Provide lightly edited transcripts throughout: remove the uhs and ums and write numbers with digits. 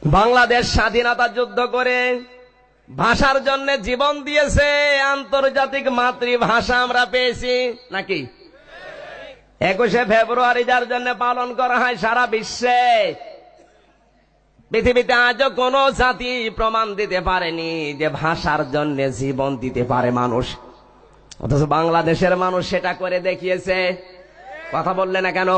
বাংলাদেশ স্বাধীনতা যুদ্ধ করে ভাষার জন্য জীবন দিয়েছে, আন্তর্জাতিক মাতৃভাষা আমরা পেয়েছি নাকি? 21শে ফেব্রুয়ারি যার জন্য পালন করা হয় সারা বিশ্বে, পৃথিবীতে আজও কোন জাতি প্রমাণ দিতে পারেনি যে ভাষার জন্য জীবন দিতে পারে মানুষ, অথচ বাংলাদেশের মানুষ সেটা করে দেখিয়েছে। কথা বললে না কেন?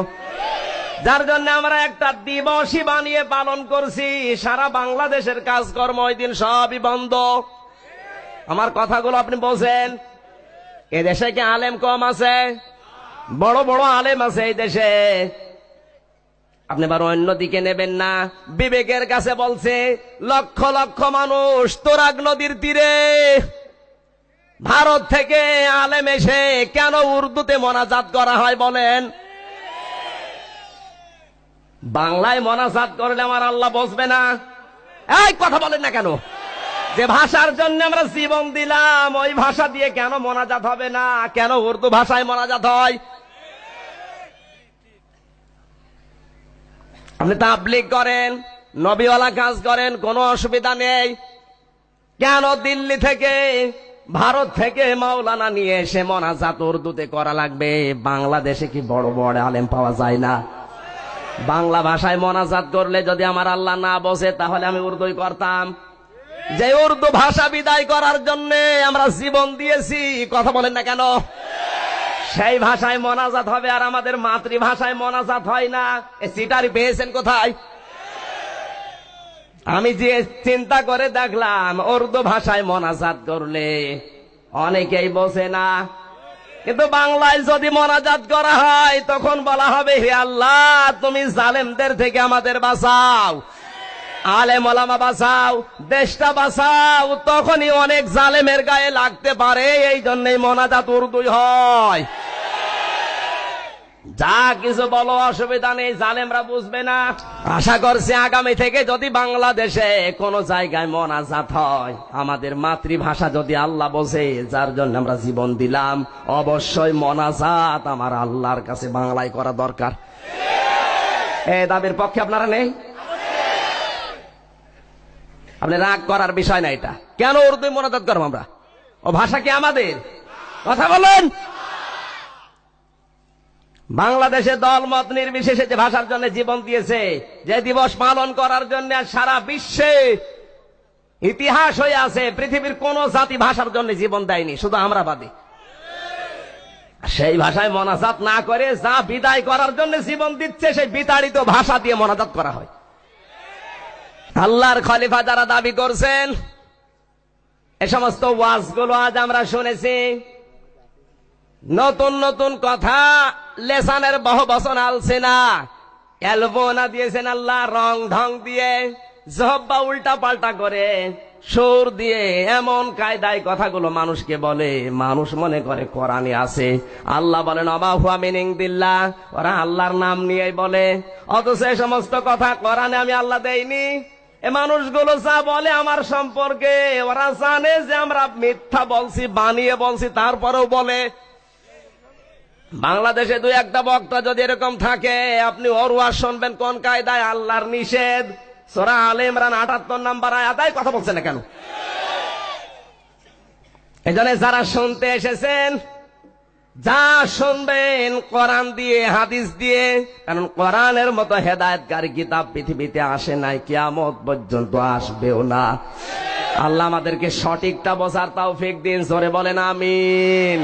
যার জন্য আমরা একটা দিবসই বানিয়ে পালন করছি। সারা বাংলাদেশের কাজকর্ম ওই দিন সবই বন্ধ। আমার কথাগুলো আপনি বোঝেন। এদেশে কি আলেম কম আছে? বড় বড় আলেম আছে এই দেশে। আপনি আবার অন্যদিকে নেবেন না। বিবেকের কাছে বলছে লক্ষ লক্ষ মানুষ তোরাগ নদীর তীরে ভারত থেকে আলেম এসে কেন উর্দুতে মোনাজাত করা হয় বলেন? বাংলায় মোনাজাত করলে আমার আল্লাহ বসবে না? এই কথা বলেন না কেন? যে ভাষার জন্য আমরা জীবন দিলাম ওই ভাষা দিয়ে কেন মোনাজাত হবে না? কেন উর্দু ভাষায় মোনাজাত হয়? আপনি তাবলীগ করেন, নবীওয়ালা কাজ করেন, কোনো অসুবিধা নেই। কেন দিল্লি থেকে ভারত থেকে মাওলানা নিয়ে এসে মোনাজাত উর্দুতে করা লাগবে? বাংলাদেশে কি বড় বড় আলেম পাওয়া যায় না? বাংলা ভাষায় মোনাজাত করলে যদি আমার আল্লাহ না বসে তাহলে আমি উর্দুই করতাম। যে উর্দু ভাষা বিদায় করার জন্য আমরা জীবন দিয়েছি, কথা বলেন না কেন? সেই ভাষায় মোনাজাত হবে আর আমাদের মাতৃভাষায় মোনাজাত হয় না। এ সিটারি পেয়েছেন কোথায়? আমি যে চিন্তা করে দেখলাম উর্দু ভাষায় মোনাজাত করলে অনেকেই বসে না, কিন্তু বাংলায় যদি মোনাজাত করা হয় তখন বলা হবে হে আল্লাহ তুমি জালেমদের থেকে আমাদের বাঁচাও, আলেম ওলামা বাঁচাও, দেশটা বাঁচাও। তখনই অনেক জালেমের গায়ে লাগতে পারে, এই জন্যই মোনাজাত উর্দুই হয়। যা কিছু বলো অসুবিধা নেই, জালেমরা বুঝবে না। আশা করছি আগামী থেকে যদি বাংলাদেশে কোন জায়গায় মোনাজাত হয়, আমাদের মাতৃভাষা যদি আল্লাহ বোঝে যার জন্য আমরা জীবন দিলাম, অবশ্যই মোনাজাত আমার আল্লাহর কাছে বাংলায় করা দরকার। এই দাবির পক্ষে আপনারা নেই? আপনি রাগ করার বিষয় না এটা। কেন উর্দু মোনাজাত করবো আমরা? ও ভাষা কি আমাদের? কথা বলেন। বাংলাদেশে দল মত নির্বিশেষে যে ভাষার জন্য জীবন দিয়েছে, যে দিবস পালন করার জন্য সারা বিশ্বে ইতিহাস হয়ে আছে, পৃথিবীর কোন জাতি ভাষার জন্য জীবন দেয়নি, শুধু আমরা বাদে। সেই ভাষায় মোনাজাত না করে যা বিদায় করার জন্য জীবন দিচ্ছে সেই বিতাড়িত ভাষা দিয়ে মোনাজাত করা হয়। আল্লাহর খলিফা যারা দাবি করছেন, এ সমস্ত ওয়াজগুলো আজ আমরা শুনেছি। নতুন নতুন কথা লেসানের বহু বচন আলসিনা এলবোনা দিয়েছেন আল্লাহ, রং ঢং দিয়ে, জহব্বা উল্টা পাল্টা করে, সুর দিয়ে এমন কায়দায় কথাগুলো মানুষকে বলে, মানুষ মনে করে কোরআনে আছে। আল্লাহ বলেন অমা হুয়া মিনিং দিল্লাহ, ওরা আল্লাহর নাম নিয়েই বলে, অথচ এই সমস্ত কথা কোরআনে আমি আল্লাহ দেইনি। এ মানুষগুলো যা বলে আমার সম্পর্কে, ওরা জানে যে আমরা মিথ্যা বলছি, বানিয়ে বলছি, তারপরেও বলে। বাংলাদেশে দুই একটা বক্তা যদি এরকম থাকে, আপনি ওর ওয়াজ শুনবেন কোন কায়দায়? আল্লাহর নিষেধ, সূরা আলে ইমরান ৭৮ নম্বর আয়াতে কথা বলছেন না কেন? এজন্য যারা শুনতে এসেছেন, যা শুনবেন কোরআন দিয়ে, হাদিস দিয়ে, কারণ কোরআনের মতো হেদায়েতকারী কিতাব পৃথিবীতে আসে নাই, কিয়ামত পর্যন্ত আসবেও না। আল্লাহ আমাদেরকে সঠিকটা বোঝার তৌফিক দিন, জোরে বলেন আমিন।